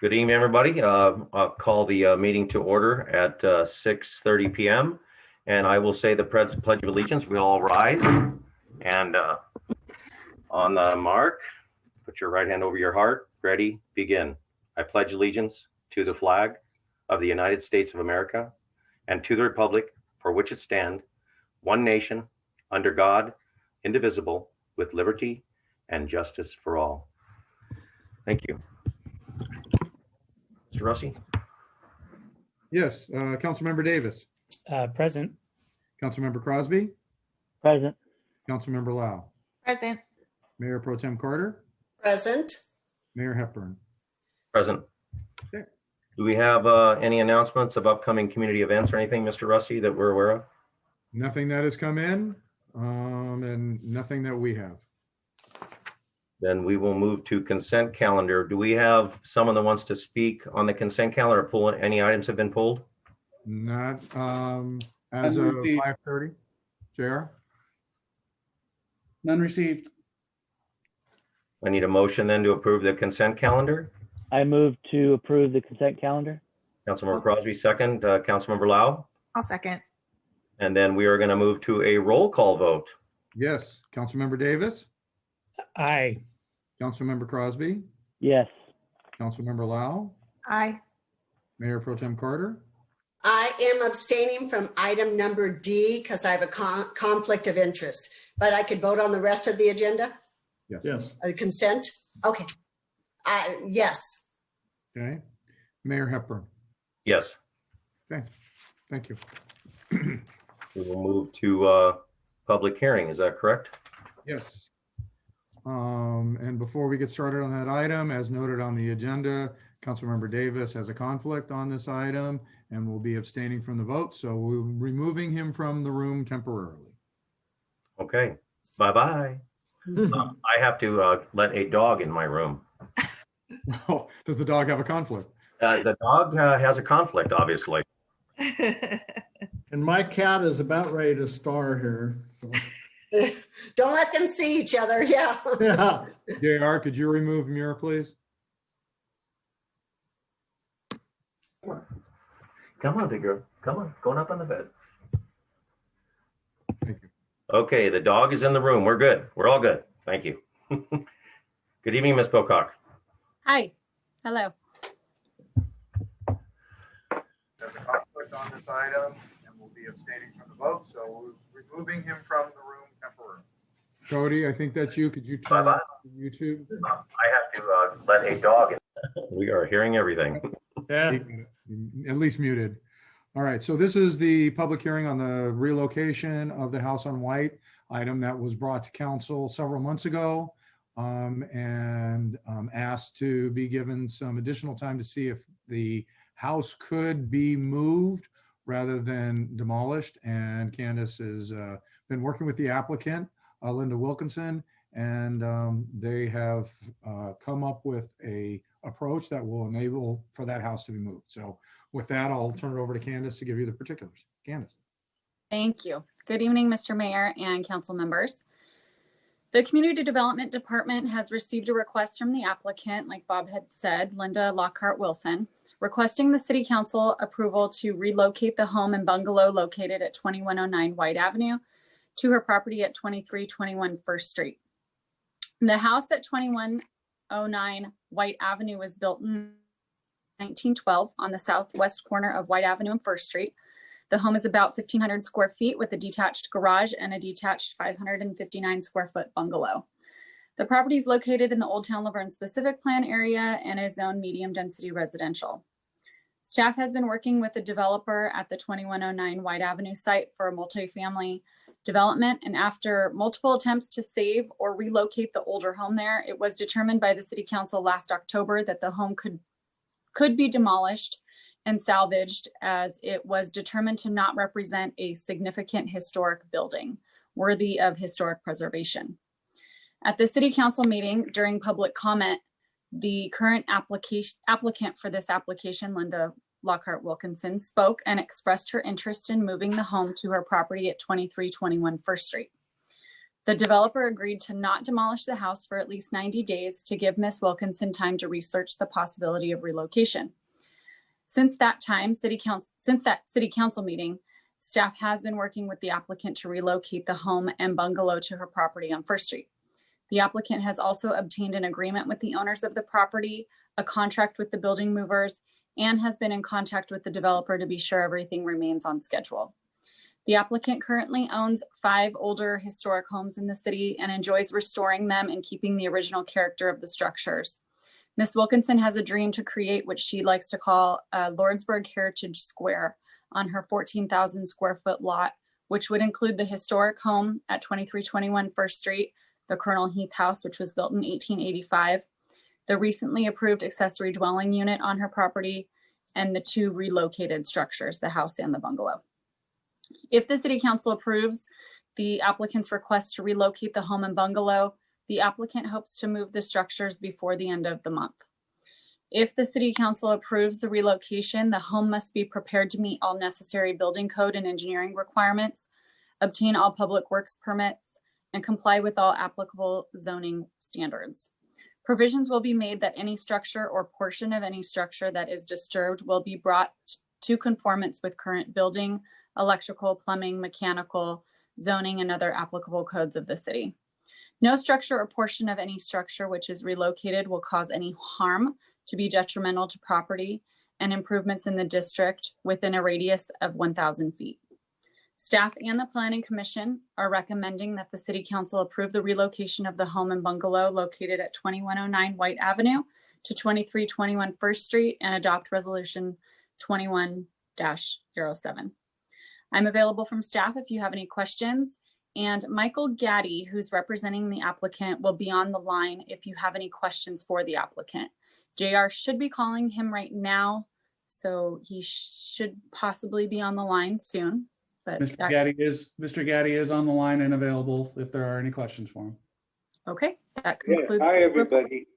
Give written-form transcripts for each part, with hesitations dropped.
Good evening, everybody. I'll call the meeting to order at 6:30 p.m. And I will say the Pledge of Allegiance. We all rise. And on the mark, put your right hand over your heart. Ready, begin. I pledge allegiance to the flag of the United States of America and to the republic for which it stands, one nation, under God, indivisible, with liberty and justice for all. Thank you. Mr. Rossi? Yes, Councilmember Davis. Present. Councilmember Crosby. Present. Councilmember Lau. Present. Mayor Pro Tem Carter. Present. Mayor Hepburn. Present. Okay. Do we have any announcements of upcoming community events or anything, Mr. Rossi, that we're aware of? Nothing that has come in, and nothing that we have. Then we will move to consent calendar. Do we have someone that wants to speak on the consent calendar or pull any items have been pulled? Not as of 5:30. JR? None received. I need a motion then to approve the consent calendar. I move to approve the consent calendar. Councilmember Crosby, second. Councilmember Lau. I'll second. And then we are going to move to a roll call vote. Yes. Councilmember Davis. Aye. Councilmember Crosby. Yes. Councilmember Lau. Aye. Mayor Pro Tem Carter. I am abstaining from item number D because I have a conflict of interest, but I could vote on the rest of the agenda? Yes. Yes. Consent? Okay. Yes. Okay. Mayor Hepburn. Yes. Okay. Thank you. We will move to public hearing. Is that correct? Yes. And before we get started on that item, as noted on the agenda, Councilmember Davis has a conflict on this item and will be abstaining from the vote. So we're removing him from the room temporarily. Okay. Bye-bye. I have to let a dog in my room. Oh, does the dog have a conflict? The dog has a conflict, obviously. And my cat is about ready to star here. So. Don't let them see each other. Yeah. Yeah. JR, could you remove Muir, please? Come on, big girl. Come on. Going up on the bed. Thank you. Okay, the dog is in the room. We're good. We're all good. Thank you. Good evening, Ms. Pocock. Hi. Hello. There's a conflict on this item and will be abstaining from the vote. So we're removing him from the room temporarily. Cody, I think that's you. Could you turn on YouTube? I have to let a dog in. We are hearing everything. Yeah. At least muted. All right, so this is the public hearing on the relocation of the House on White item that was brought to council several months ago and asked to be given some additional time to see if the house could be moved rather than demolished. And Candace has been working with the applicant, Linda Wilkinson, and they have come up with a approach that will enable for that house to be moved. So with that, I'll turn it over to Candace to give you the particulars. Candace. Thank you. Good evening, Mr. Mayor and council members. The Community Development Department has received a request from the applicant, like Bob had said, Linda Lockhart Wilson, requesting the City Council approval to relocate the home and bungalow located at 2109 White Avenue to her property at 2321 First Street. The house at 2109 White Avenue was built in 1912 on the southwest corner of White Avenue and First Street. The home is about 1,500 square feet with a detached garage and a detached 559 square foot bungalow. The property is located in the Old Town Laverne specific plan area and is zoned medium density residential. Staff has been working with the developer at the 2109 White Avenue site for a multifamily development, and after multiple attempts to save or relocate the older home there, it was determined by the City Council last October that the home could be demolished and salvaged, as it was determined to not represent a significant historic building worthy of historic preservation. At the City Council meeting during public comment, the current applicant for this application, Linda Lockhart Wilkinson, spoke and expressed her interest in moving the home to her property at 2321 First Street. The developer agreed to not demolish the house for at least 90 days to give Ms. Wilkinson time to research the possibility of relocation. Since that city council meeting, staff has been working with the applicant to relocate the home and bungalow to her property on First Street. The applicant has also obtained an agreement with the owners of the property, a contract with the building movers, and has been in contact with the developer to be sure everything remains on schedule. The applicant currently owns 5 older historic homes in the city and enjoys restoring them and keeping the original character of the structures. Ms. Wilkinson has a dream to create what she likes to call a Lordsburg Heritage Square on her 14,000 square foot lot, which would include the historic home at 2321 First Street, the Colonel Heath House, which was built in 1885, the recently approved accessory dwelling unit on her property, and the 2 relocated structures, the house and the bungalow. If the City Council approves the applicant's request to relocate the home and bungalow, the applicant hopes to move the structures before the end of the month. If the City Council approves the relocation, the home must be prepared to meet all necessary building code and engineering requirements, obtain all public works permits, and comply with all applicable zoning standards. Provisions will be made that any structure or portion of any structure that is disturbed will be brought to conformance with current building, electrical, plumbing, mechanical, zoning, and other applicable codes of the city. No structure or portion of any structure which is relocated will cause any harm to be detrimental to property and improvements in the district within a radius of 1,000 feet. Staff and the Planning Commission are recommending that the City Council approve the relocation of the home and bungalow located at 2109 White Avenue to 2321 First Street and adopt Resolution 21-07. I'm available from staff if you have any questions. And Michael Gaddy, who's representing the applicant, will be on the line if you have any questions for the applicant. JR should be calling him right now, so he should possibly be on the line soon. But Mr. Gaddy is on the line and available if there are any questions for him. Okay, that Yes, concludes. hi, everybody.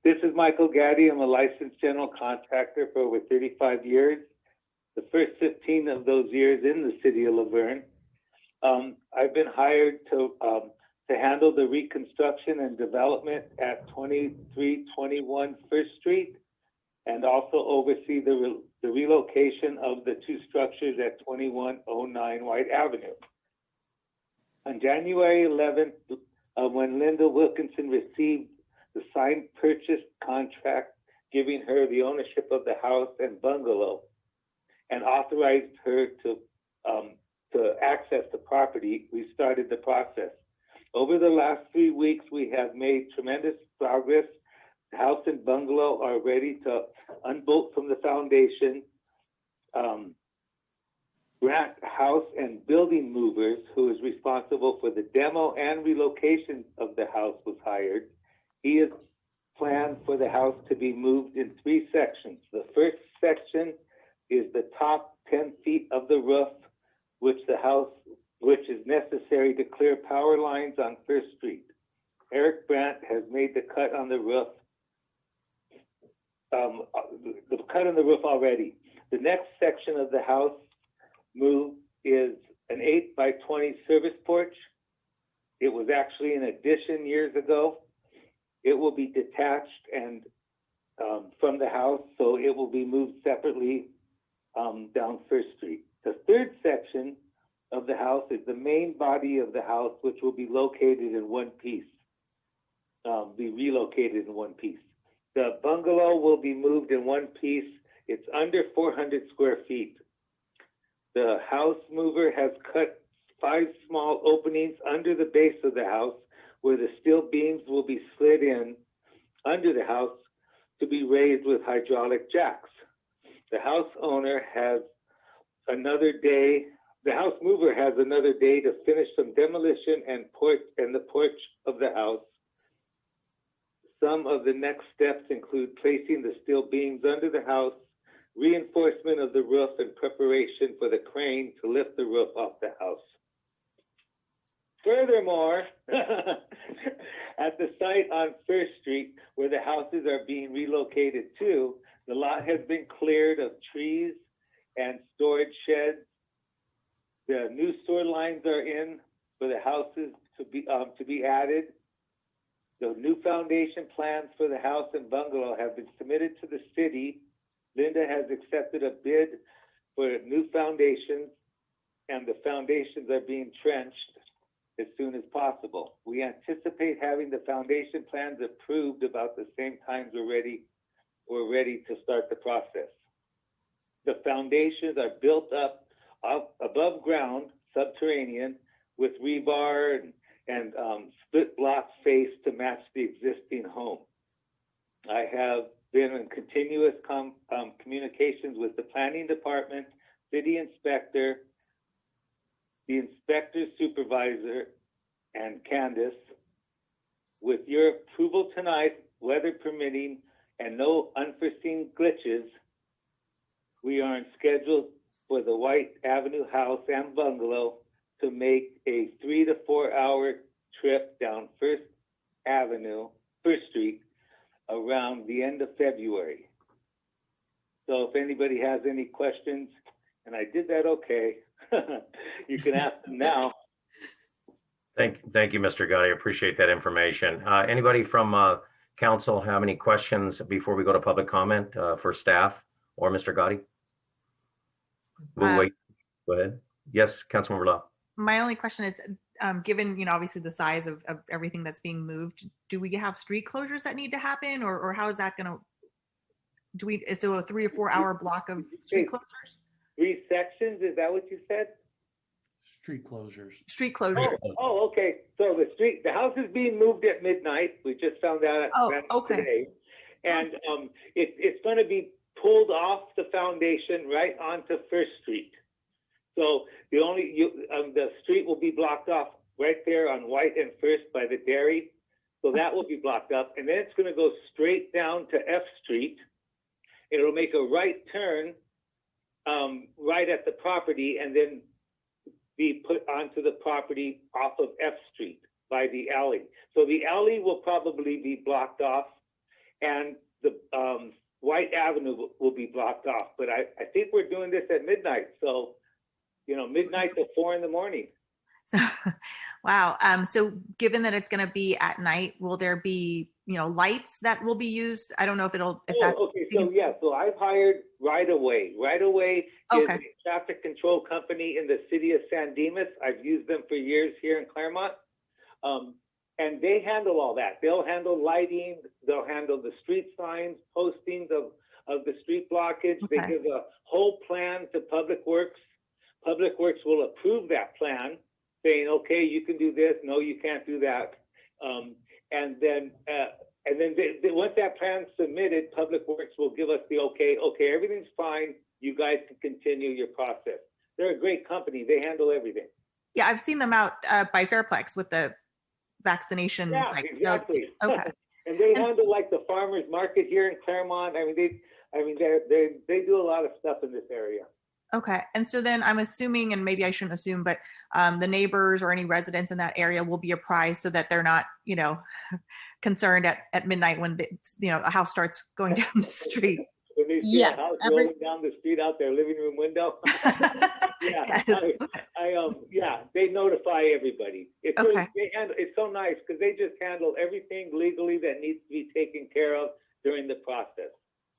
This is Michael Gaddy. I'm a licensed general contractor for over 35 years. The first 15 of those years in the city of Laverne. I've been hired to handle the reconstruction and development at 2321 First Street and also oversee the relocation of the 2 structures at 2109 White Avenue. On January 11th, when Linda Wilkinson received the signed purchase contract giving her the ownership of the house and bungalow and authorized her to access the property, we started the process. Over the last 3 weeks, we have made tremendous progress. The house and bungalow are ready to unbolt from the foundation. Grant House and Building Movers, who is responsible for the demo and relocation of the house, was hired. He has planned for the house to be moved in 3 sections. The first section is the top 10 feet of the roof, which is necessary to clear power lines on First Street. Eric Brandt has made the cut on the roof. The cut on the roof already. The next section of the house move is an 8x20 service porch. It was actually an addition years ago. It will be detached and from the house, so it will be moved separately down First Street. The third section of the house is the main body of the house, which will be located in one piece, be relocated in one piece. The bungalow will be moved in one piece. It's under 400 square feet. The house mover has cut 5 small openings under the base of the house where the steel beams will be slid in under the house to be raised with hydraulic jacks. The house owner has another day, the house mover has another day to finish some demolition and the porch of the house. Some of the next steps include placing the steel beams under the house, reinforcement of the roof, and preparation for the crane to lift the roof off the house. Furthermore, at the site on First Street where the houses are being relocated to, the lot has been cleared of trees and storage sheds. The new sewer lines are in for the houses to be added. The new foundation plans for the house and bungalow have been submitted to the city. Linda has accepted a bid for new foundations, and the foundations are being trenched as soon as possible. We anticipate having the foundation plans approved about the same time we're ready to start the process. The foundations are built up above ground, subterranean, with rebar and split block face to match the existing home. I have been in continuous communications with the planning department, city inspector, the inspector supervisor, and Candace. With your approval tonight, weather permitting, and no unforeseen glitches, we are on schedule for the White Avenue house and bungalow to make a 3 to 4 hour trip down First Street around the end of February. So if anybody has any questions, and I did that okay, you can ask them now. Thank you, Mr. Gotti. I appreciate that information. Anybody from council have any questions before we go to public comment for staff or Mr. Gotti? We'll wait. Go ahead. Yes, Councilmember Law. My only question is, given, obviously the size of everything that's being moved, do we have street closures that need to happen, or how is that going to, is there a 3 or 4 hour block of street closures? 3 sections, is that what you said? Street closures. Street closure. Oh, okay. So the house is being moved at midnight. We just found out okay. today. And it's going to be pulled off the foundation right onto First Street. So the street will be blocked off right there on White and First by the dairy. So that will be blocked up. And then it's going to go straight down to F Street. It'll make a right turn right at the property and then be put onto the property off of F Street by the alley. So the alley will probably be blocked off and the White Avenue will be blocked off. But I think we're doing this at midnight. So, midnight to 4 in the morning. So, wow. So given that it's going to be at night, will there be, lights that will be used? I don't know if that's. Okay. So I've hired Right Away. Right Away is Okay. a traffic control company in the city of San Dimas. I've used them for years here in Claremont. And they handle all that. They'll handle lighting. They'll handle the street signs, postings of the street blockage. Okay. They give a whole plan to Public Works. Public Works will approve that plan, saying, okay, you can do this. No, you can't do that. And then once that plan's submitted, Public Works will give us the okay, everything's fine. You guys can continue your process. They're a great company. They handle everything. Yeah, I've seen them out by Fairplex with the vaccination Yeah, site. exactly. So, okay. And they handle like the farmers market here in Claremont. They do a lot of stuff in this area. Okay. And so then I'm assuming, and maybe I shouldn't assume, but the neighbors or any residents in that area will be apprised so that they're not, concerned at midnight when a house starts going down the street. When they see Yes, a house rolling down the street out their living room window. Yes. They notify everybody. Okay. It's so nice because they just handle everything legally that needs to be taken care of during the process.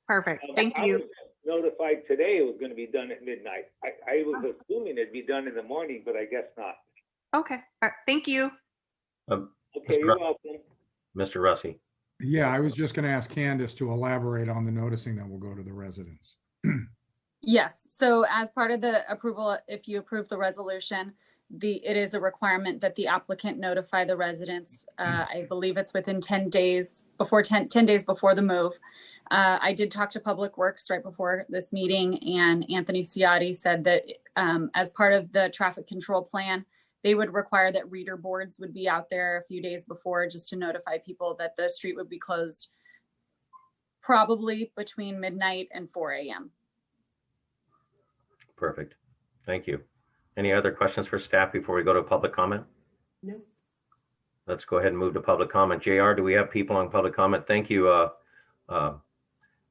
Perfect. Thank I you. was notified today it was going to be done at midnight. I was assuming it'd be done in the morning, but I guess not. Okay. All right. Thank you. Okay, Mr. you're welcome. Mr. Russi. Yeah, I was just going to ask Candace to elaborate on the noticing that will go to the residents. Yes, so as part of the approval, if you approve the resolution, it is a requirement that the applicant notify the residents. I believe it's within 10 days before 10 days before the move. I did talk to Public Works right before this meeting, and Anthony Ciotti said that as part of the traffic control plan, they would require that reader boards would be out there a few days before just to notify people that the street would be closed probably between midnight and 4 a.m. Perfect. Thank you. Any other questions for staff before we go to public comment? No. Let's go ahead and move to public comment. JR, do we have people on public comment? Thank you,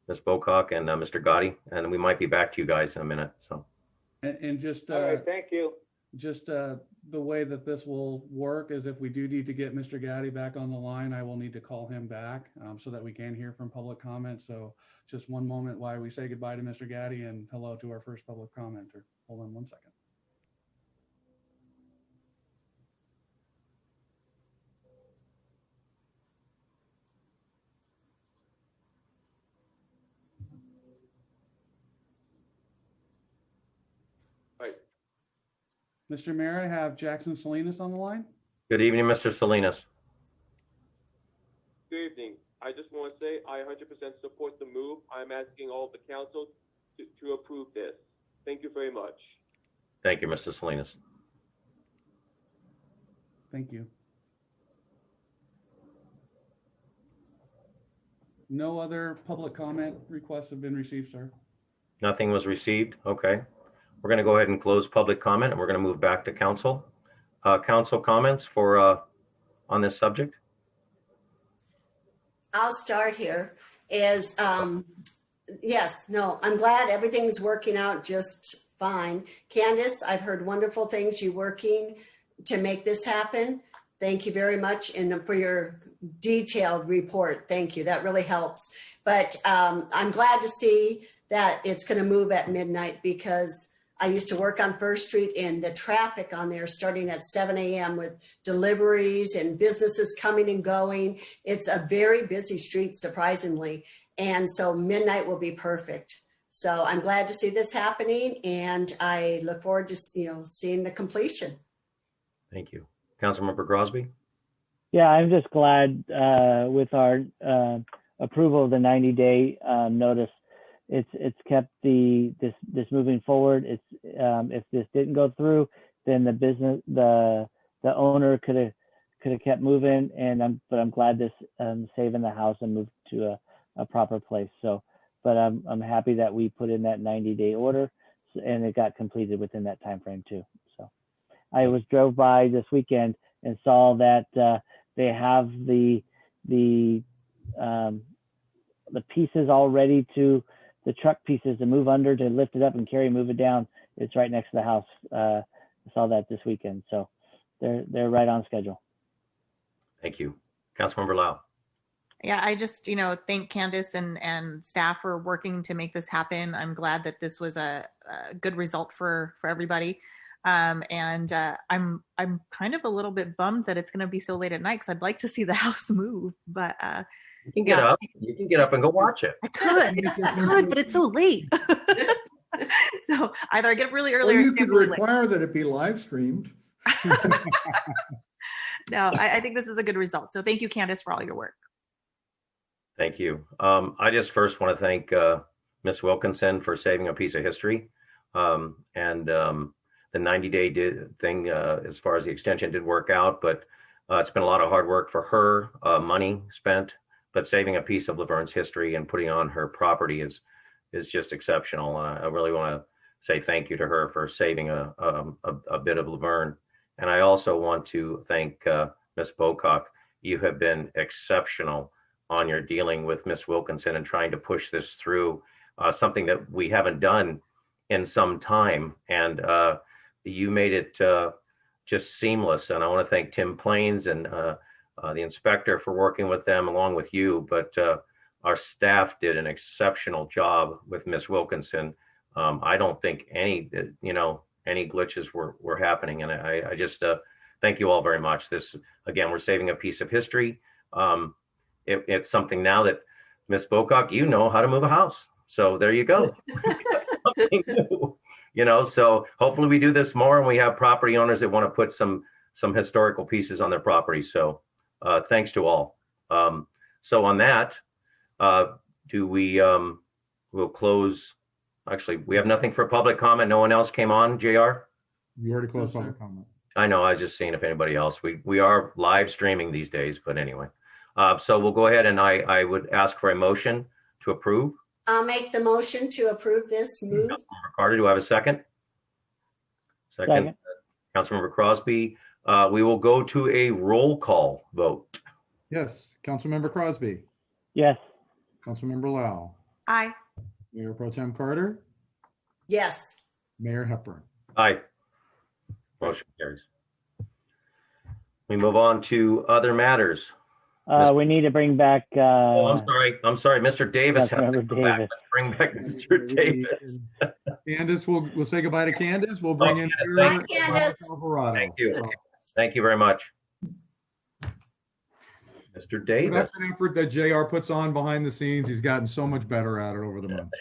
Ms. Bocock and Mr. Gotti. And we might be back to you guys in a minute. So. And just, All right, thank you. just the way that this will work is if we do need to get Mr. Gaddy back on the line, I will need to call him back so that we can hear from public comment. So just one moment while we say goodbye to Mr. Gaddy and hello to our first public commenter. Hold on one second. Mr. Mayor, I have Jackson Salinas on the line. Good evening, Mr. Salinas. Good evening. I just want to say I 100% support the move. I'm asking all the council to approve this. Thank you very much. Thank you, Mr. Salinas. Thank you. No other public comment requests have been received, sir. Nothing was received. Okay. We're going to go ahead and close public comment, and we're going to move back to council. Council comments for on this subject? I'll start here. Yes, no, I'm glad everything's working out just fine. Candace, I've heard wonderful things. You working to make this happen. Thank you very much, and for your detailed report. Thank you. That really helps. But I'm glad to see that it's going to move at midnight, because I used to work on First Street, and the traffic on there starting at 7 a.m. with deliveries and businesses coming and going. It's a very busy street, surprisingly. And so midnight will be perfect. So I'm glad to see this happening, and I look forward to seeing the completion. Thank you. Councilmember Crosby? Yeah, I'm just glad with our approval of the 90-day notice. It's kept this moving forward. It's if this didn't go through, then the owner could have kept moving, but I'm glad this saving the house and moved to a proper place. So, but I'm happy that we put in that 90-day order, and it got completed within that time frame too. So, I drove by this weekend and saw that they have the pieces all ready to. The truck pieces to move under, to lift it up and move it down. It's right next to the house. I saw that this weekend. So they're right on schedule. Thank you. Councilmember Lau? Yeah, I just, thank Candace and staff for working to make this happen. I'm glad that this was a good result for everybody. And I'm kind of a little bit bummed that it's going to be so late at night, because I'd like to see the house move. But you can get up. You can get up and go watch it. I could, but it's so late. So either I get up really early, Or or you get could really late. require that it be live streamed. No, I think this is a good result. So thank you, Candace, for all your work. Thank you. I just first want to thank Ms. Wilkinson for saving a piece of history. And the 90-day thing, as far as the extension, did work out, but it's been a lot of hard work for her, money spent, but saving a piece of Laverne's history and putting on her property is just exceptional. I really want to say thank you to her for saving a bit of Laverne. And I also want to thank Ms. Bocock. You have been exceptional on your dealing with Ms. Wilkinson and trying to push this through, something that we haven't done in some time. And you made it just seamless. And I want to thank Tim Plains and the inspector for working with them along with you. But our staff did an exceptional job with Ms. Wilkinson. I don't think any glitches were happening. And I just thank you all very much. This, again, we're saving a piece of history. It's something now that Ms. Bocock, you know how to move a house. So there you go. Something new. So hopefully we do this more, and we have property owners that want to put some historical pieces on their property. So thanks to all. So on that, we'll close. Actually, we have nothing for public comment. No one else came on, JR? You already closed No, public sir. comment. I know, I was just seeing if anybody else. We are live streaming these days, but anyway. So we'll go ahead, and I would ask for a motion to approve. I'll make the motion to approve this move. Councilmember Carter, do I have a second? Second. Councilmember Crosby. We will go to a roll call vote. Yes, Councilmember Crosby, Yes. Councilmember Lau, Aye. Mayor Pro Tem Carter, Yes. Mayor Hepburn. Aye. Motion carries. We move on to other matters. We need to bring back, Oh, I'm sorry. Mr. Davis has to Councilmember come back. Davis. Let's bring back Mr. Davis. Candace, we'll say goodbye to Candace. We'll bring in Candace, here Bye, Candace. Alvarado. Thank you. So, Thank you very much. Mr. Davis. production effort that JR puts on behind the scenes. He's gotten so much better at it over the months.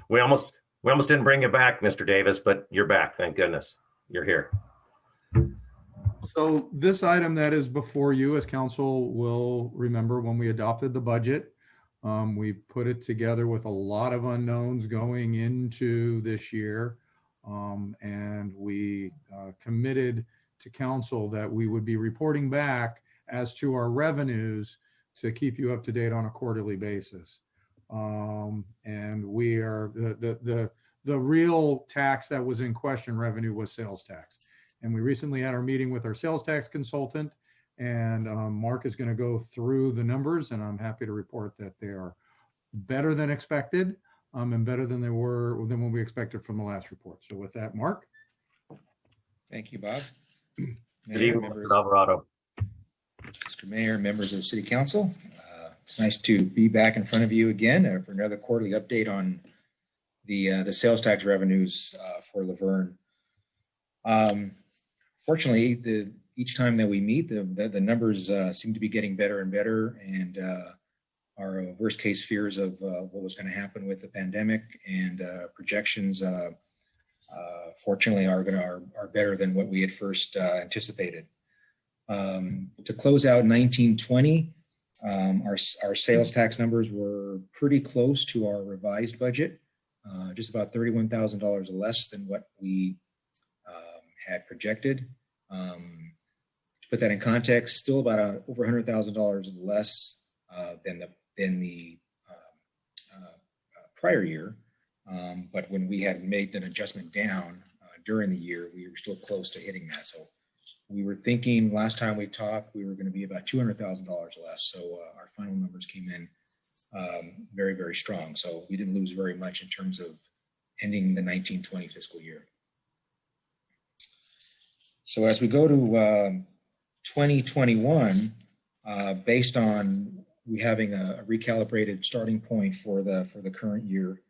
We almost didn't bring you back, Mr. Davis, but you're back. Thank goodness. You're here. So this item that is before you, as council will remember, when we adopted the budget, we put it together with a lot of unknowns going into this year. And we committed to council that we would be reporting back as to our revenues to keep you up to date on a quarterly basis. And we are, the real tax that was in question revenue was sales tax. And we recently had our meeting with our sales tax consultant, and Mark is going to go through the numbers, and I'm happy to report that they are better than expected, and better than than what we expected from the last report. So with that, Mark. Thank you, Bob. Good Mayor, evening, members, Mr. Alvarado. Mr. Mayor, members of the City Council. It's nice to be back in front of you again for another quarterly update on the sales tax revenues for Laverne. Fortunately, each time that we meet, the numbers seem to be getting better and better, and our worst case fears of what was going to happen with the pandemic and projections, fortunately, are better than what we had first anticipated. To close out 1920, our sales tax numbers were pretty close to our revised budget, just about $31,000 less than what we had projected. To put that in context, still about over $100,000 less than the prior year. But when we had made an adjustment down during the year, we were still close to hitting that. So we were thinking last time we talked, we were going to be about $200,000 less. So our final numbers came in very, very strong. So we didn't lose very much in terms of ending the 1920 fiscal year. So as we go to 2021, based on we having a recalibrated starting point for the current year,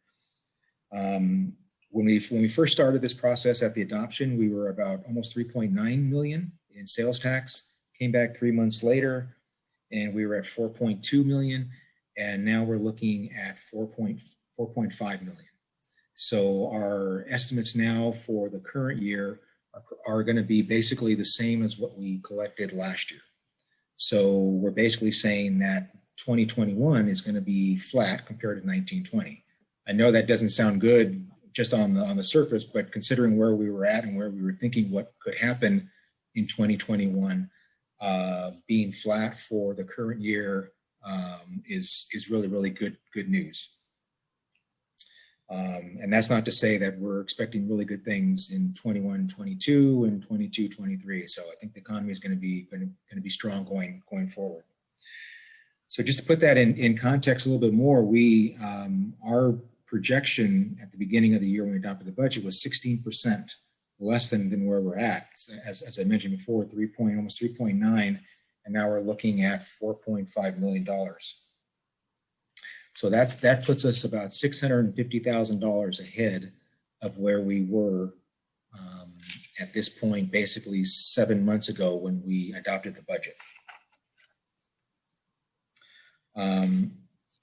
when we first started this process at the adoption, we were about almost 3.9 million in sales tax. Came back 3 months later, and we were at 4.2 million, and now we're looking at 4.5 million. So our estimates now for the current year are going to be basically the same as what we collected last year. So we're basically saying that 2021 is going to be flat compared to 1920. I know that doesn't sound good just on the surface, but considering where we were at and where we were thinking what could happen in 2021, being flat for the current year is really, really good news. And that's not to say that we're expecting really good things in 21, 22 and 22, 23. So I think the economy is going to be strong going forward. So just to put that in context a little bit more, our projection at the beginning of the year when we adopted the budget was 16% less than where we're at. As I mentioned before, almost 3.9, and now we're looking at $4.5 million. So that puts us about $650,000 ahead of where we were at this point, basically 7 months ago when we adopted the budget.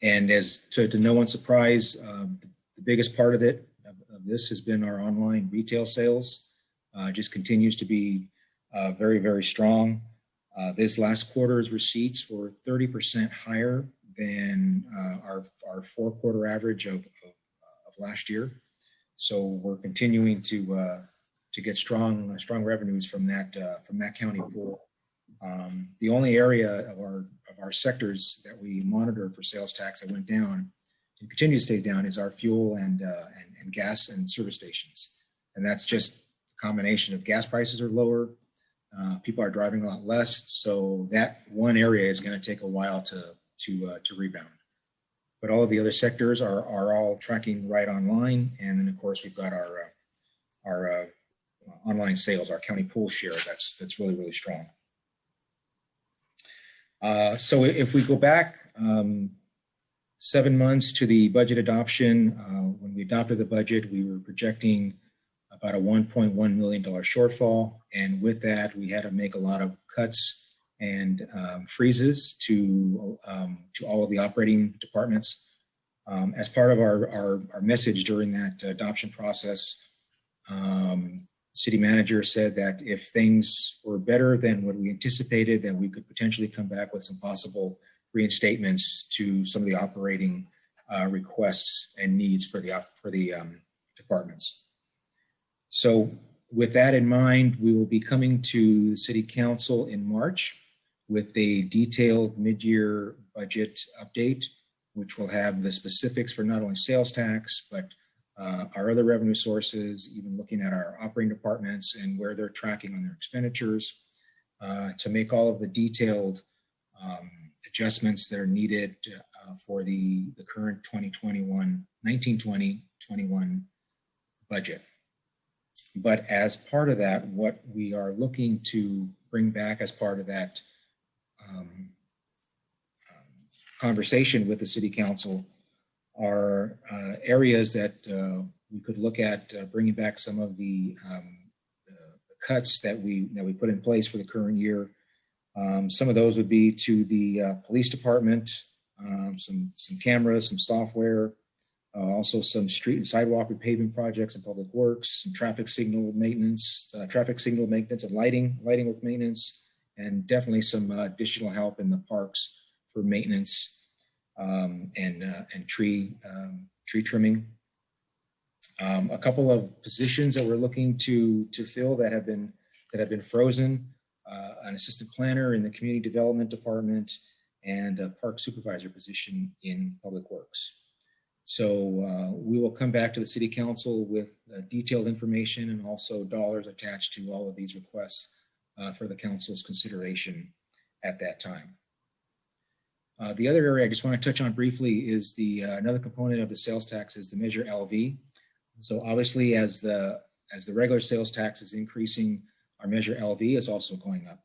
And as to no one's surprise, the biggest part of this has been our online retail sales. Just continues to be very, very strong. This last quarter's receipts were 30% higher than our 4-quarter average of last year. So we're continuing to get strong revenues from that county pool. The only area of our sectors that we monitor for sales tax that went down and continue to stay down is our fuel and gas and service stations. And that's just a combination of gas prices are lower, people are driving a lot less. So that one area is going to take a while to rebound. But all of the other sectors are all tracking right online. And then of course we've got our online sales, our county pool share. That's really, really strong. So if we go back 7 months to the budget adoption, when we adopted the budget, we were projecting about a $1.1 million shortfall. And with that, we had to make a lot of cuts and freezes to all of the operating departments. As part of our message during that adoption process, city manager said that if things were better than what we anticipated, then we could potentially come back with some possible reinstatements to some of the operating requests and needs for the departments. So with that in mind, we will be coming to the City Council in March with a detailed mid-year budget update, which will have the specifics for not only sales tax, but our other revenue sources, even looking at our operating departments and where they're tracking on their expenditures, to make all of the detailed adjustments that are needed for the current 1920-21 budget. But as part of that, what we are looking to bring back as part of that conversation with the City Council are areas that we could look at bringing back some of the cuts that we put in place for the current year. Some of those would be to the police department, some cameras, some software, also some street and sidewalk repaving projects in public works, some traffic signal maintenance and lighting work maintenance, and definitely some additional help in the parks for maintenance and tree trimming. A couple of positions that we're looking to fill that have been frozen: an assistant planner in the community development department and a park supervisor position in public works. So we will come back to the City Council with detailed information and also dollars attached to all of these requests for the council's consideration at that time. The other area I just want to touch on briefly is another component of the sales tax is the Measure LV. So obviously, as the regular sales tax is increasing, our Measure LV is also going up.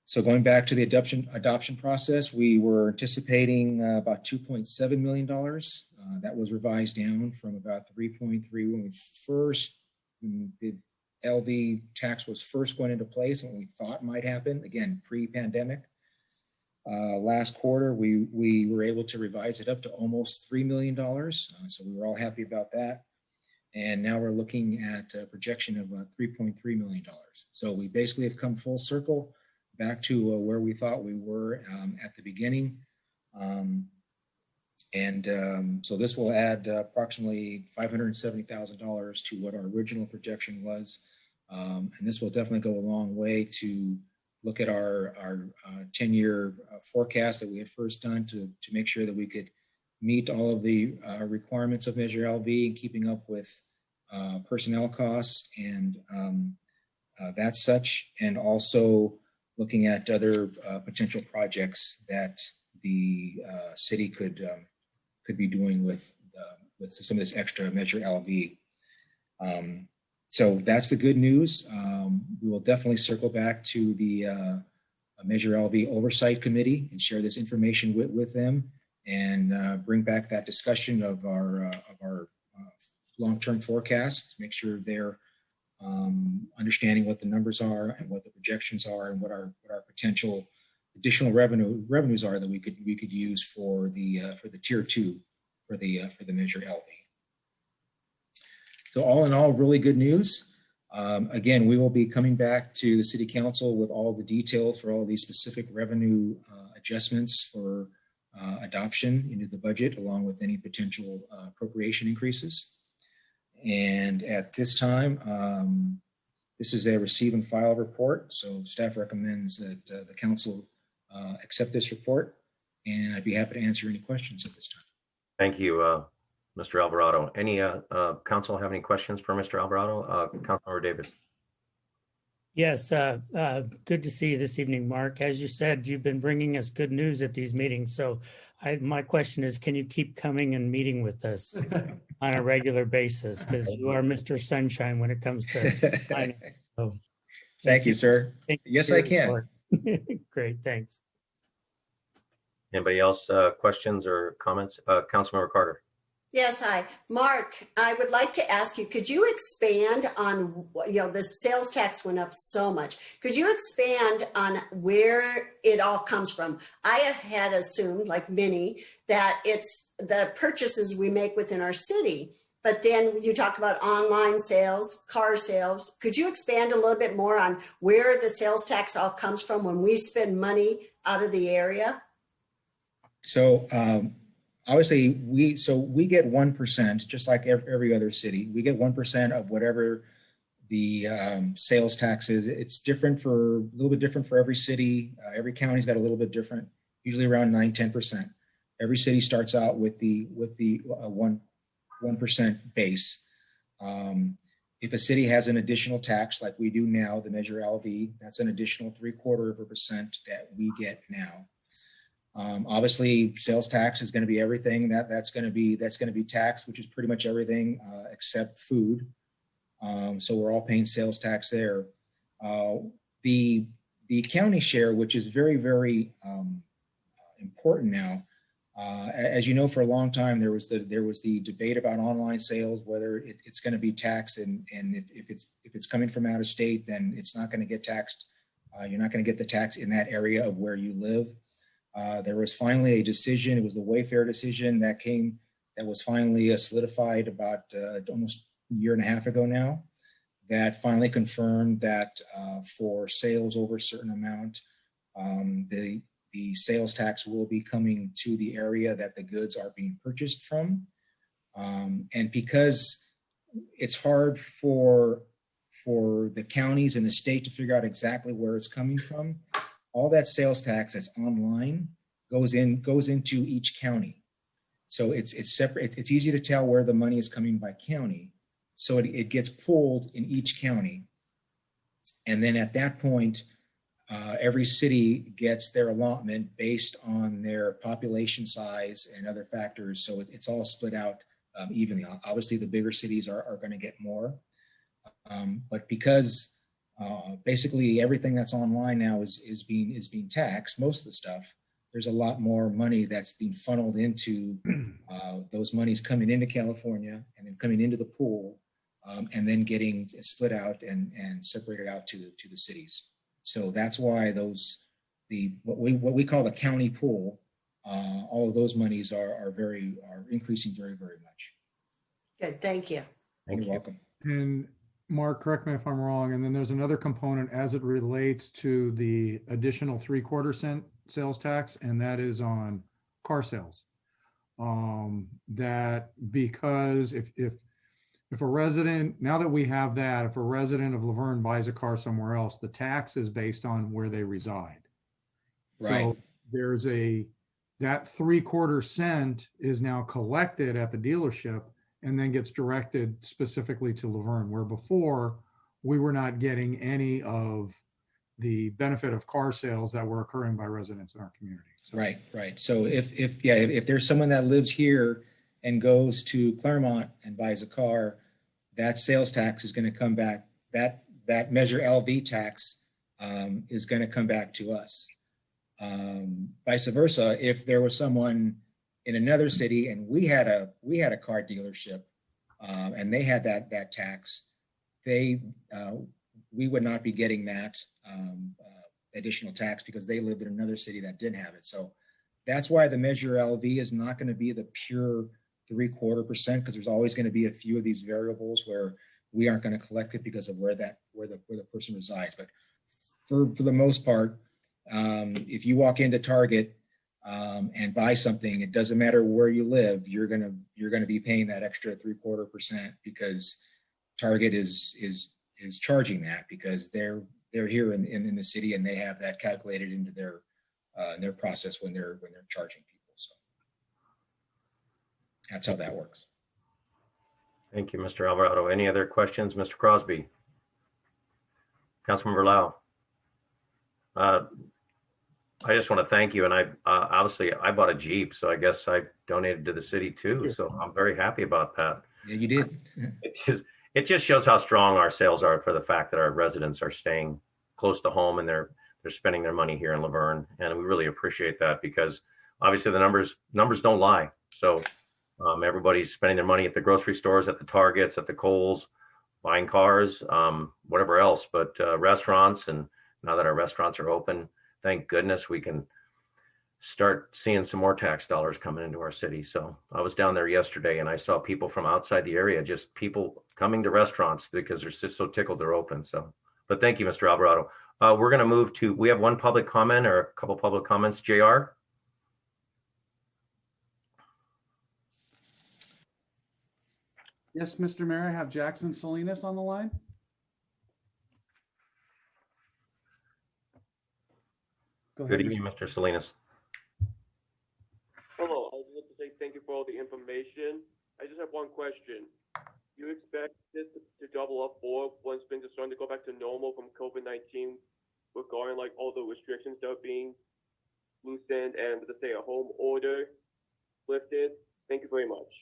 So going back to the adoption process, we were anticipating about $2.7 million. That was revised down from about 3.3 when the LV tax was first going into place, and what we thought might happen, again, pre-pandemic. Last quarter, we were able to revise it up to almost $3 million. So we were all happy about that. And now we're looking at a projection of $3.3 million. So we basically have come full circle back to where we thought we were at the beginning. So this will add approximately $570,000 to what our original projection was. And this will definitely go a long way to look at our 10-year forecast that we had first done to make sure that we could meet all of the requirements of Measure LV and keeping up with personnel costs and that such, and also looking at other potential projects that the city could be doing with some of this extra Measure LV. So that's the good news. We will definitely circle back to the Measure LV Oversight Committee and share this information with them and bring back that discussion of our long-term forecast to make sure they're understanding what the numbers are and what the projections are and what our potential additional revenues are that we could use for the tier 2 for the Measure LV. So all in all, really good news. Again, we will be coming back to the City Council with all the details for all of these specific revenue adjustments for adoption into the budget, along with any potential appropriation increases. And at this time, this is a receive and file report. So staff recommends that the council accept this report, and I'd be happy to answer any questions at this time. Thank you, Mr. Alvarado. Any council have any questions for Mr. Alvarado? Councilor Davis. Yes, good to see you this evening, Mark. As you said, you've been bringing us good news at these meetings. So my question is, can you keep coming and meeting with us on a regular basis? Because you are Mr. Sunshine when it comes to finance. So Thank you, sir. Thank you Yes, for I your can. report. Great, thanks. Anybody else, questions or comments? Councilmember Carter. Yes, hi. Mark, I would like to ask you, could you expand on, the sales tax went up so much. Could you expand on where it all comes from? I had assumed, like many, that it's the purchases we make within our city. But then you talk about online sales, car sales. Could you expand a little bit more on where the sales tax all comes from when we spend money out of the area? So obviously, we get 1%, just like every other city. We get 1% of whatever the sales tax is. It's different a little bit different for every city. Every county's got a little bit different, usually around 9-10%. Every city starts out with the 1% base. If a city has an additional tax like we do now, the Measure LV, that's an additional 0.75% that we get now. Obviously, sales tax is going to be everything that's going to be taxed, which is pretty much everything except food. So we're all paying sales tax there. The county share, which is very, very important now. As you know, for a long time there was the debate about online sales, whether it's going to be taxed, and if it's coming from out of state, then it's not going to get taxed. You're not going to get the tax in that area of where you live. There was finally a decision. It was the Wayfair decision that was finally solidified about almost a year and a half ago now, that finally confirmed that for sales over a certain amount, the sales tax will be coming to the area that the goods are being purchased from. And because it's hard for the counties and the state to figure out exactly where it's coming from, all that sales tax that's online goes into each county. So it's separate. It's easy to tell where the money is coming by county. So it gets pulled in each county. And then at that point, every city gets their allotment based on their population size and other factors. So it's all split out evenly. Obviously, the bigger cities are going to get more. But because basically everything that's online now is being taxed, most of the stuff, there's a lot more money that's being funneled into those monies coming into California and then coming into the pool and then getting split out and separated out to the cities. So that's why what we call the county pool, all of those monies are increasing very, very much. Good, thank you. You're welcome. And Mark, correct me if I'm wrong. And then there's another component as it relates to the additional 3/4 cent sales tax, and that is on car sales. That because if a resident, now that we have that, if a resident of Laverne buys a car somewhere else, the tax is based on where they reside. Right. So there's that 3/4 cent is now collected at the dealership and then gets directed specifically to Laverne, where before we were not getting any of the benefit of car sales that were occurring by residents in our community. So, Right. So if there's someone that lives here and goes to Claremont and buys a car, that sales tax is going to come back. That Measure LV tax is going to come back to us. Vice versa, if there was someone in another city and we had a car dealership and they had that tax, we would not be getting that additional tax because they lived in another city that didn't have it. So that's why the Measure LV is not going to be the pure 3/4%, because there's always going to be a few of these variables where we aren't going to collect it because of where the person resides. But for the most part, if you walk into Target and buy something, it doesn't matter where you live, you're gonna be paying that extra 3/4% because Target is charging that because they're here in the city and they have that calculated into their process when they're charging people. So that's how that works. Thank you, Mr. Alvarado. Any other questions, Mr. Crosby? Councilmember Lau. I just want to thank you. And I obviously I bought a Jeep, so I guess I donated to the city too. So I'm very happy about that. Yeah, you did. It just shows how strong our sales are for the fact that our residents are staying close to home and they're spending their money here in Laverne. And we really appreciate that because obviously the numbers don't lie. So everybody's spending their money at the grocery stores, at the Targets, at the Kohl's, buying cars, whatever else, but restaurants. And now that our restaurants are open, thank goodness we can start seeing some more tax dollars coming into our city. So I was down there yesterday and I saw people from outside the area, just people coming to restaurants because they're just so tickled they're open. So, but thank you, Mr. Alvarado. We're going to move to, we have one public comment or a couple public comments. JR? Yes, Mr. Mayor, I have Jackson Salinas on the line. Go ahead. Good evening, Mr. Salinas. Hello, I would like to say thank you for all the information. I just have one question. You expect this to double up for once things are starting to go back to normal from COVID-19 regarding like all the restrictions that are being loosened and the stay-at-home order lifted? Thank you very much.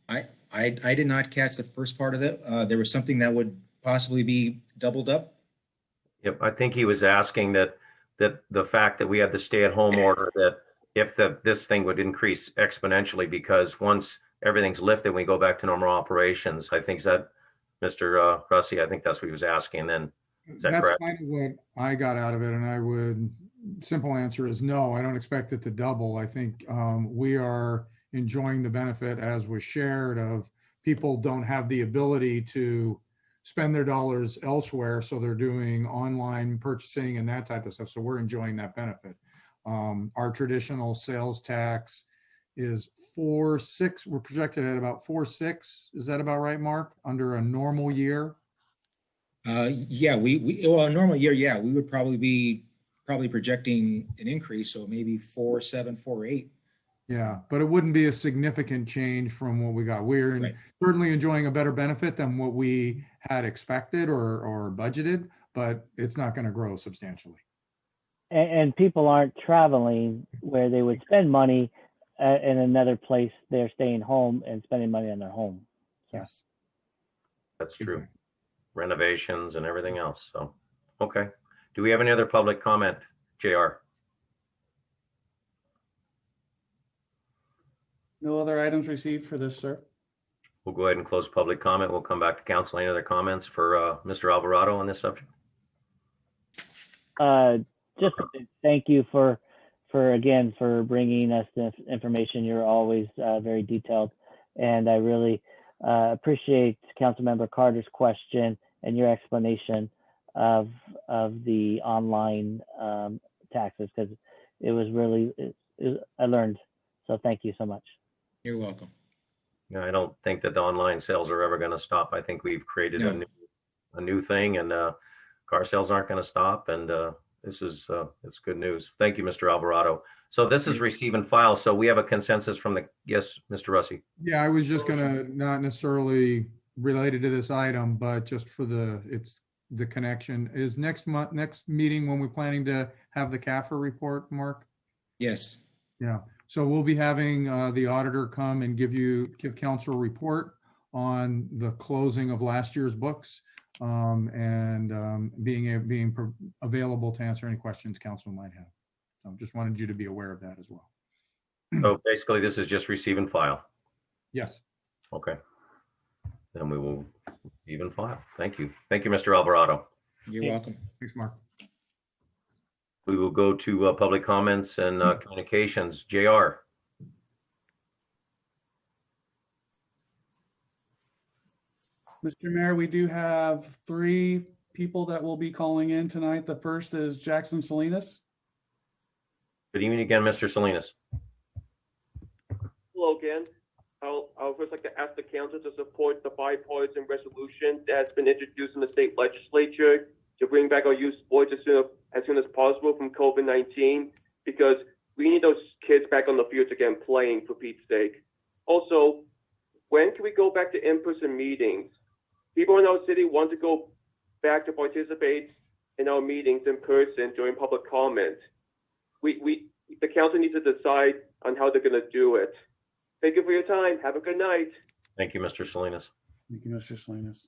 I did not catch the first part of it. There was something that would possibly be doubled up. Yep, I think he was asking that the fact that we had the stay-at-home order, that if this thing would increase exponentially because once everything's lifted, we go back to normal operations. I think that Mr. Russi, I think that's what he was asking. Then is that That's correct? kind of what I got out of it. And simple answer is no, I don't expect it to double. I think we are enjoying the benefit as was shared of people don't have the ability to spend their dollars elsewhere. So they're doing online purchasing and that type of stuff. So we're enjoying that benefit. Our traditional sales tax is 4.6. We're projected at about 4.6. Is that about right, Mark? Under a normal year? Yeah, well, a normal year, yeah, we would probably be projecting an increase. So maybe 4.7, 4.8. Yeah, but it wouldn't be a significant change from what we got. We're Right. certainly enjoying a better benefit than what we had expected or budgeted, but it's not going to grow substantially. And people aren't traveling where they would spend money in another place. They're staying home and spending money on their home. So. Yes. That's true. Renovations and everything else. So, okay. Do we have any other public comment, JR? No other items received for this, sir. We'll go ahead and close public comment. We'll come back to council. Any other comments for Mr. Alvarado on this subject? Just thank you for again for bringing us this information. You're always very detailed, and I really appreciate Councilmember Carter's question and your explanation of the online taxes, because it was really I learned. So thank you so much. You're welcome. Yeah, I don't think that the online sales are ever going to stop. I think we've created a new thing, and car sales aren't going to stop. And this is it's good news. Thank you, Mr. Alvarado. So this is receive and file. So we have a consensus from yes, Mr. Russi. Yeah, I was just going to not necessarily related to this item, but just for the connection is next meeting when we're planning to have the CAFR report, Mark? Yes. Yeah. So we'll be having the auditor come and give council a report on the closing of last year's books and being available to answer any questions council might have. So just wanted you to be aware of that as well. So basically, this is just receive and file. Yes. Okay. Then we will receive and file. Thank you. Thank you, Mr. Alvarado. You're welcome. Thanks, Mark. We will go to public comments and communications. JR. Mr. Mayor, we do have 3 people that will be calling in tonight. The first is Jackson Salinas. Good evening again, Mr. Salinas. Hello again. I'll first like to ask the council to support the bipartisan resolution that has been introduced in the state legislature to bring back our youth sports as soon as possible from COVID-19, because we need those kids back on the field again playing, for Pete's sake. Also, when can we go back to in-person meetings? People in our city want to go back to participate in our meetings in person during public comment. The council needs to decide on how they're going to do it. Thank you for your time. Have a good night. Thank you, Mr. Salinas. Thank you, Mr. Salinas.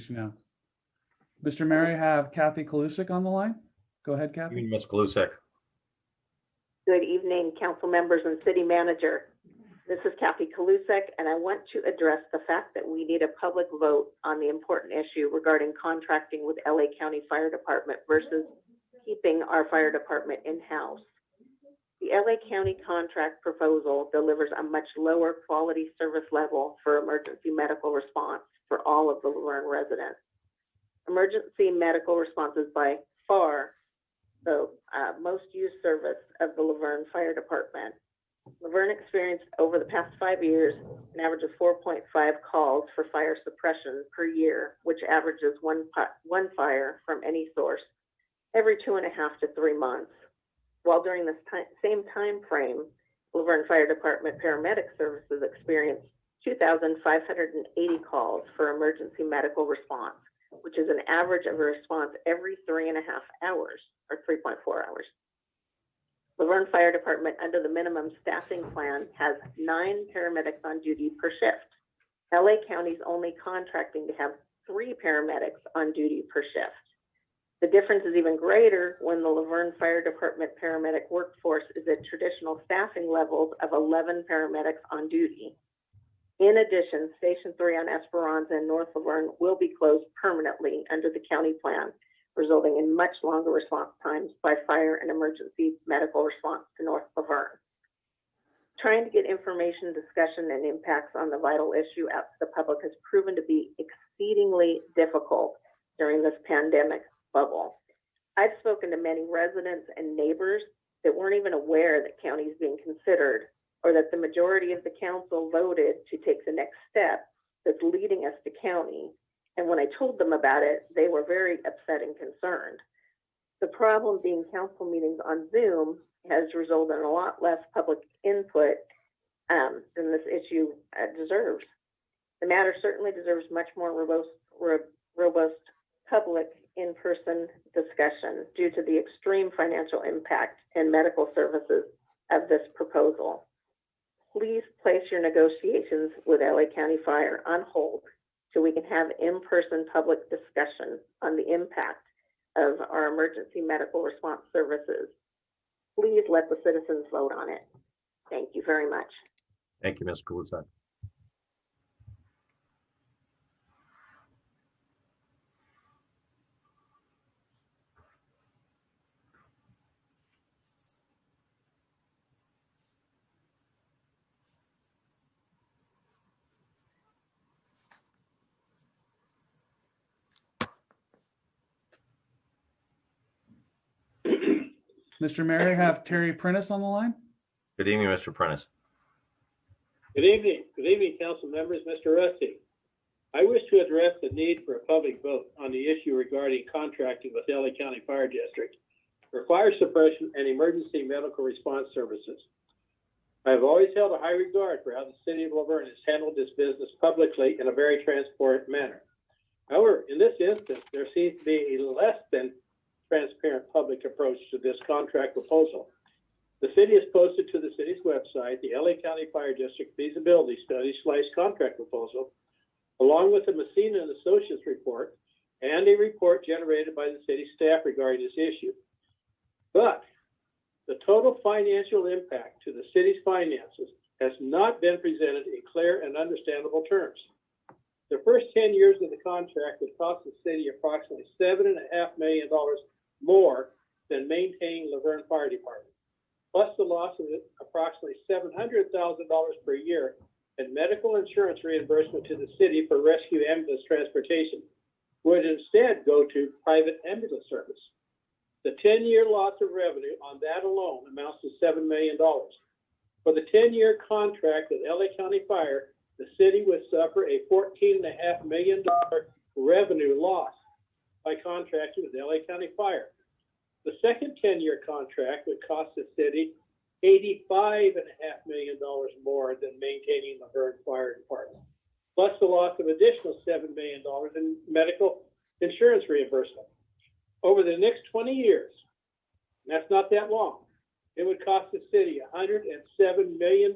Now, Mr. Mayor, I have Kathy Kalusik on the line. Go ahead, Kathy. Ms. Galusek. Good evening, council members and city manager. This is Kathy Kalusek, and I want to address the fact that we need a public vote on the important issue regarding contracting with LA County Fire Department versus keeping our fire department in-house. The LA County contract proposal delivers a much lower quality service level for emergency medical response for all of the Laverne residents. Emergency medical response is by far the most used service of the Laverne Fire Department. Laverne experienced over the past 5 years an average of 4.5 calls for fire suppression per year, which averages one fire from any source every 2.5 to 3 months. While during this same time frame, Laverne Fire Department paramedic services experienced 2,580 calls for emergency medical response, which is an average of a response every 3.5 hours or 3.4 hours. Laverne Fire Department, under the minimum staffing plan, has 9 paramedics on duty per shift. LA County is only contracting to have 3 paramedics on duty per shift. The difference is even greater when the Laverne Fire Department paramedic workforce is at traditional staffing levels of 11 paramedics on duty. In addition, Station 3 on Esperanza and North Laverne will be closed permanently under the county plan, resulting in much longer response times by fire and emergency medical response to North Laverne. Trying to get information, discussion, and impacts on the vital issue out to the public has proven to be exceedingly difficult during this pandemic bubble. I've spoken to many residents and neighbors that weren't even aware that county is being considered, or that the majority of the council voted to take the next step that's leading us to county. And when I told them about it, they were very upset and concerned. The problem being council meetings on Zoom has resulted in a lot less public input than this issue deserves. The matter certainly deserves much more robust public in-person discussion due to the extreme financial impact and medical services of this proposal. Please place your negotiations with LA County Fire on hold so we can have in-person public discussion on the impact of our emergency medical response services. Please let the citizens vote on it. Thank you very much. Thank you, Ms. Galusek. Mr. Mayor, I have Terry Prentice on the line. Good evening, Mr. Prentice. Good evening. Good evening, council members. Mr. Rusty. I wish to address the need for a public vote on the issue regarding contracting with LA County Fire District for fire suppression and emergency medical response services. I have always held a high regard for how the city of Laverne has handled this business publicly in a very transparent manner. However, in this instance, there seems to be a less than transparent public approach to this contract proposal. The city has posted to the city's website the LA County Fire District feasibility study / contract proposal, along with the Messina and Associates report and a report generated by the city staff regarding this issue. But the total financial impact to the city's finances has not been presented in clear and understandable terms. The first 10 years of the contract would cost the city approximately $7.5 million more than maintaining Laverne Fire Department, plus the loss of approximately $700,000 per year in medical insurance reimbursement to the city for rescue ambulance transportation would instead go to private ambulance service. The 10-year loss of revenue on that alone amounts to $7 million. For the 10-year contract with LA County Fire, the city would suffer a $14.5 million revenue loss by contracting with LA County Fire. The second 10-year contract would cost the city $85.5 million more than maintaining the Verne Fire Department, plus the loss of additional $7 million in medical insurance reimbursement. Over the next 20 years, and that's not that long, it would cost the city $107 million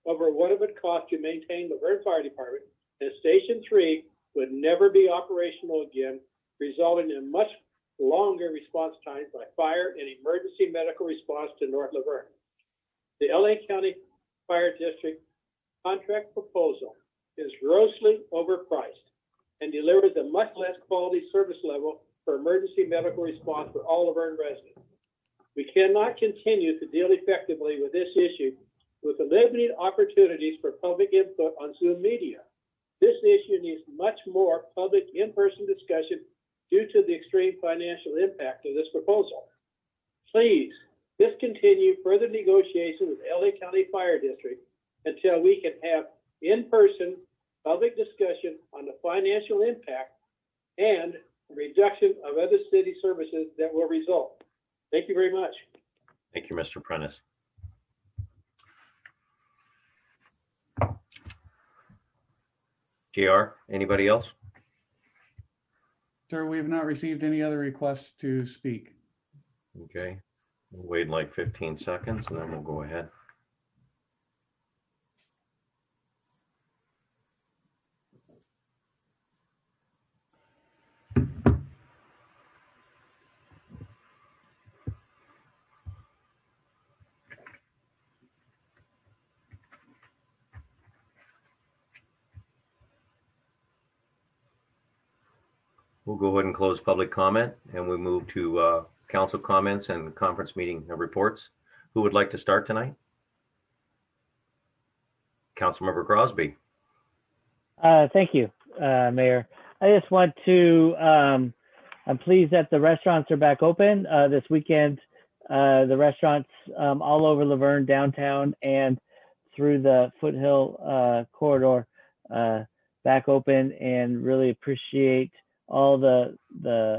over what it would cost to maintain the Verne Fire Department, and Station 3 would never be operational again, resulting in much longer response times by fire and emergency medical response to North Laverne. The LA County Fire District contract proposal is grossly overpriced and delivers a much less quality service level for emergency medical response for all Laverne residents. We cannot continue to deal effectively with this issue with the limited opportunities for public input on Zoom media. This issue needs much more public in-person discussion due to the extreme financial impact of this proposal. Please discontinue further negotiations with LA County Fire District until we can have in-person public discussion on the financial impact and reduction of other city services that will result. Thank you very much. Thank you, Mr. Prentice. JR, anybody else? Sir, we have not received any other requests to speak. Okay, we'll wait like 15 seconds and then we'll go ahead. We'll go ahead and close public comment and we move to council comments and conference meeting reports. Who would like to start tonight? Councilmember Crosby. Thank you, Mayor. I just want to, I'm pleased that the restaurants are back open this weekend. The restaurants all over Laverne downtown and through the Foothill corridor back open, and really appreciate all the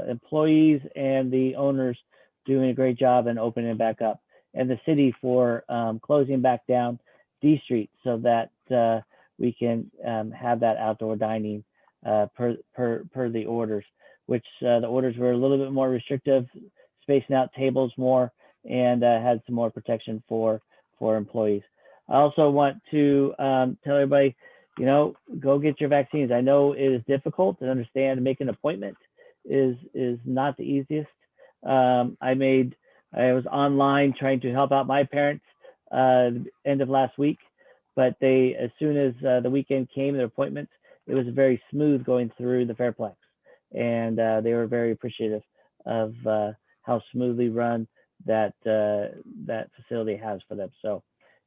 employees and the owners doing a great job and opening back up, and the city for closing back down D Street so that we can have that outdoor dining per the orders, which the orders were a little bit more restrictive, spacing out tables more, and had some more protection for employees. I also want to tell everybody, you know, go get your vaccines. I know it is difficult to understand, and make an appointment is not the easiest. I was online trying to help out my parents end of last week, but as soon as the weekend came, their appointments, it was very smooth going through the Fairplex, and they were very appreciative of how smoothly run that facility has for them. So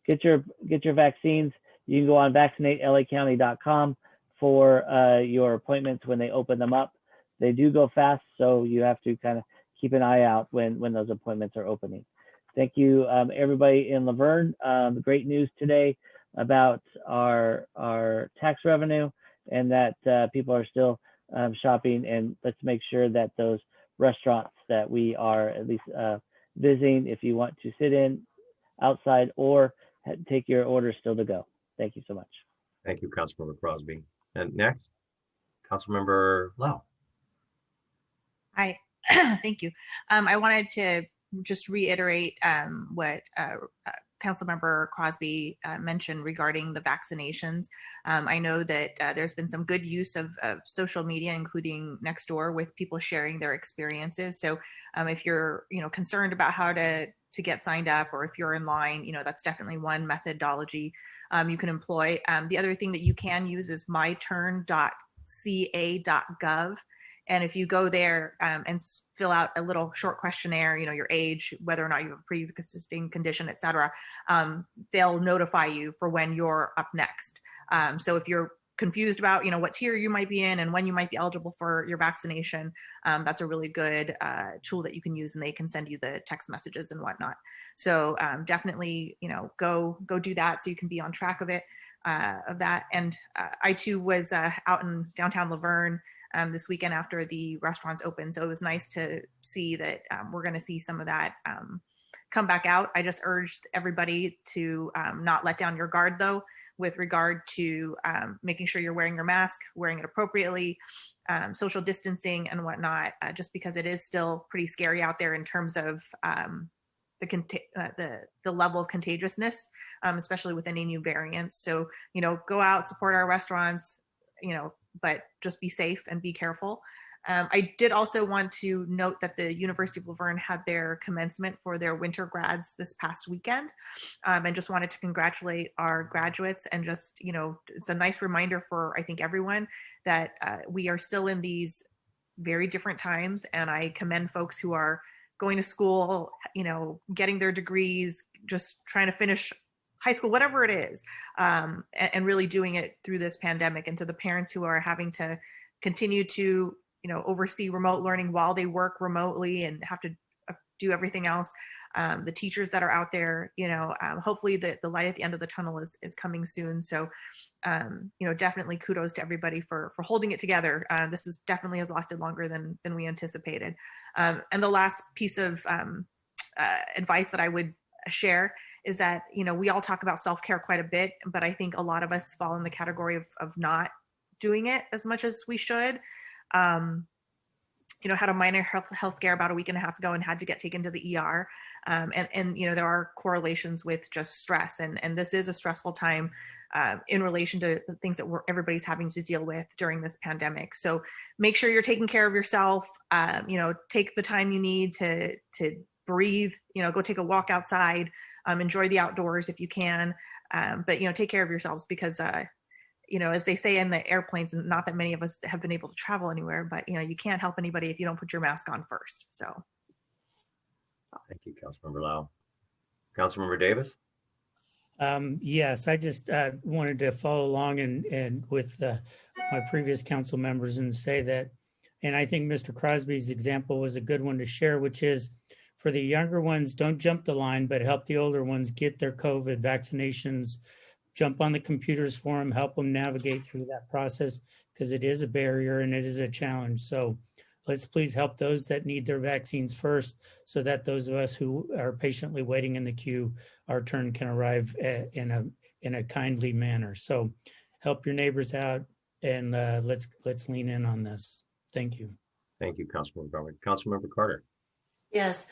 get your vaccines. You can go on vaccinatelacounty.com for your appointments when they open them up. They do go fast, so you have to kind of keep an eye out when those appointments are opening. Thank you, everybody in Laverne. Great news today about our tax revenue, and that people are still shopping, and let's make sure that those restaurants that we are at least visiting, if you want to sit in outside or take your order still to go. Thank you so much. Thank you, Councilmember Crosby. And next, Councilmember Lau. Hi, thank you. I wanted to just reiterate what Councilmember Crosby mentioned regarding the vaccinations. I know that there's been some good use of social media, including Nextdoor, with people sharing their experiences. So if you're concerned about how to get signed up, or if you're in line, that's definitely one methodology you can employ. The other thing that you can use is myturn.ca.gov. And if you go there and fill out a little short questionnaire, your age, whether or not you have a pre-existing condition, et cetera, they'll notify you for when you're up next. So if you're confused about, what tier you might be in and when you might be eligible for your vaccination, that's a really good tool that you can use, and they can send you the text messages and whatnot. So definitely, go do that so you can be on track of it, of that. And I too was out in downtown Laverne this weekend after the restaurants open. So it was nice to see that we're going to see some of that come back out. I just urged everybody to not let down your guard, though, with regard to making sure you're wearing your mask, wearing it appropriately, social distancing and whatnot, just because it is still pretty scary out there in terms of the level of contagiousness, especially with any new variants. So, go out, support our restaurants, but just be safe and be careful. I did also want to note that the University of Laverne had their commencement for their winter grads this past weekend, and just wanted to congratulate our graduates. And just, it's a nice reminder for, I think, everyone that we are still in these very different times. And I commend folks who are going to school, getting their degrees, just trying to finish high school, whatever it is, and really doing it through this pandemic. And to the parents who are having to continue to oversee remote learning while they work remotely and have to do everything else. The teachers that are out there, hopefully the light at the end of the tunnel is coming soon. So, definitely kudos to everybody for holding it together. This is definitely has lasted longer than we anticipated. And the last piece of advice that I would share is that, we all talk about self-care quite a bit, but I think a lot of us fall in the category of not doing it as much as we should. Had a minor health scare about a week and a half ago and had to get taken to the ER. And there are correlations with just stress. And this is a stressful time in relation to the things that everybody's having to deal with during this pandemic. So make sure you're taking care of yourself. Take the time you need to breathe, go take a walk outside, enjoy the outdoors if you can. But, take care of yourselves because, as they say in the airplanes, and not that many of us have been able to travel anywhere, but, you can't help anybody if you don't put your mask on first. So. Thank you, Councilmember Lau. Councilmember Davis? Yes, I just wanted to follow along and with my previous council members and say that, and I think Mr. Crosby's example was a good one to share, which is for the younger ones, don't jump the line, but help the older ones get their COVID vaccinations, jump on the computers for them, help them navigate through that process because it is a barrier and it is a challenge. So let's please help those that need their vaccines first so that those of us who are patiently waiting in the queue, our turn can arrive in a kindly manner. So help your neighbors out and let's lean in on this. Thank you. Thank you, Councilmember Garwood. Councilmember Carter. Yes,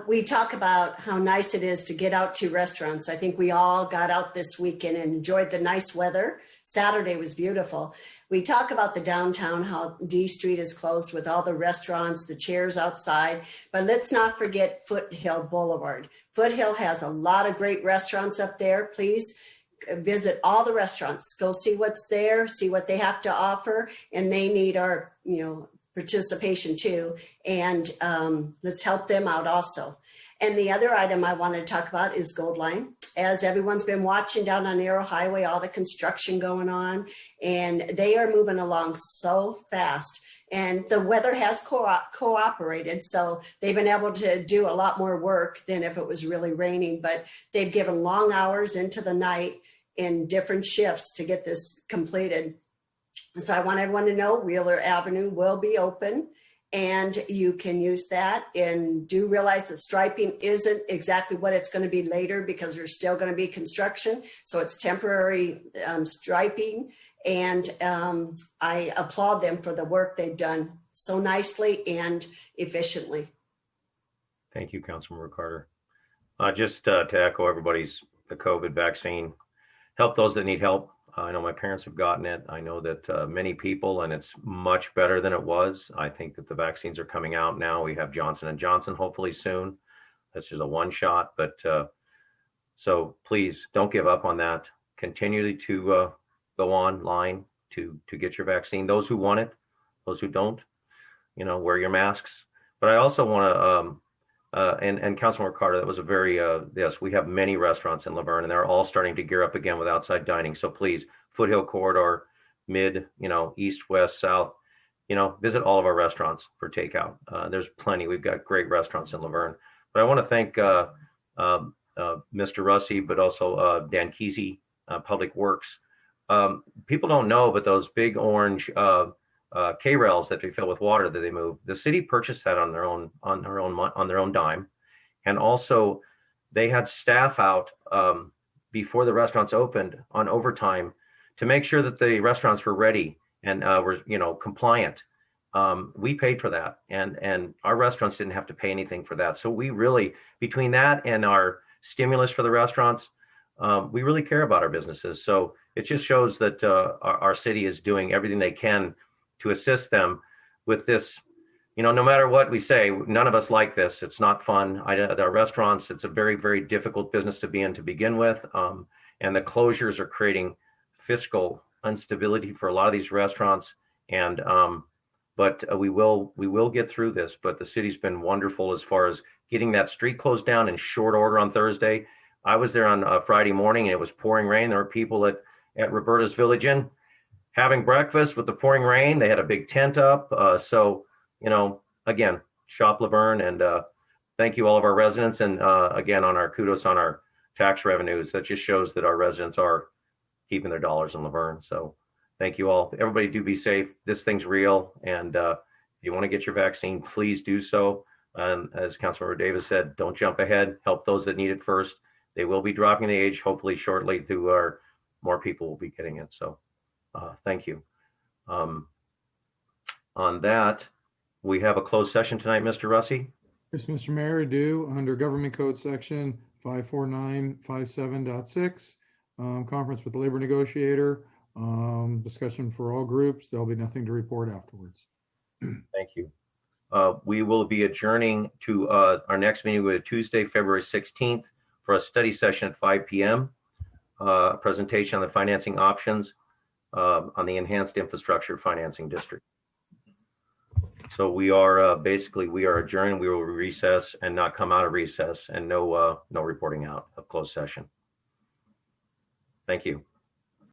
we talk about how nice it is to get out to restaurants. I think we all got out this weekend and enjoyed the nice weather. Saturday was beautiful. We talk about the downtown, how D Street is closed with all the restaurants, the chairs outside, but let's not forget Foothill Boulevard. Foothill has a lot of great restaurants up there. Please visit all the restaurants, go see what's there, see what they have to offer, and they need our, participation too. And let's help them out also. And the other item I wanted to talk about is Gold Line. As everyone's been watching down on Arrow Highway, all the construction going on, and they are moving along so fast. And the weather has cooperated, so they've been able to do a lot more work than if it was really raining, but they've given long hours into the night in different shifts to get this completed. So I want everyone to know Wheeler Avenue will be open and you can use that, and do realize that striping isn't exactly what it's going to be later because there's still going to be construction. So it's temporary striping, and I applaud them for the work they've done so nicely and efficiently. Thank you, Councilmember Carter. Just to echo the COVID vaccine, help those that need help. I know my parents have gotten it. I know that many people, and it's much better than it was. I think that the vaccines are coming out now. We have Johnson & Johnson hopefully soon. That's just a one shot, but so please don't give up on that. Continue to go online to get your vaccine. Those who want it, those who don't, wear your masks. But I also want to, and Councilmember Carter, that was a very, yes, we have many restaurants in Laverne and they're all starting to gear up again with outside dining. So please, Foothill Corridor, Mid, East, West, South, visit all of our restaurants for takeout. There's plenty. We've got great restaurants in Laverne. But I want to thank Mr. Russi, but also Dan Kesey, Public Works. People don't know, but those big orange K-rails that they fill with water that they move. The city purchased that on their own dime, and also they had staff out before the restaurants opened on overtime to make sure that the restaurants were ready and were compliant. We paid for that, and our restaurants didn't have to pay anything for that. So we really, between that and our stimulus for the restaurants, we really care about our businesses. So it just shows that our city is doing everything they can to assist them with this. No matter what we say, none of us like this. It's not fun. Our restaurants, it's a very, very difficult business to be in to begin with. And the closures are creating fiscal instability for a lot of these restaurants. And but we will get through this. But the city's been wonderful as far as getting that street closed down in short order on Thursday. I was there on Friday morning and it was pouring rain. There were people at Roberta's Village Inn having breakfast with the pouring rain. They had a big tent up. So, again, shop Laverne, and thank you all of our residents. And again, on our kudos on our tax revenues. That just shows that our residents are keeping their dollars in Laverne. So thank you all. Everybody do be safe. This thing's real. And if you want to get your vaccine, please do so. And as Councilmember Davis said, don't jump ahead. Help those that need it first. They will be dropping the age, hopefully shortly, through our more people will be getting it. So thank you. On that, we have a closed session tonight, Mr. Russi. Yes, Mr. Mayor, I do. Under Government Code Section 54957.6, conference with the labor negotiator, discussion for all groups. There'll be nothing to report afterwards. Thank you. We will be adjourning to our next meeting with Tuesday, February 16th for a study session at 5 p.m. Presentation on the financing options on the enhanced infrastructure financing district. So we are we are adjourned. We will recess and not come out of recess, and no reporting out of closed session. Thank you.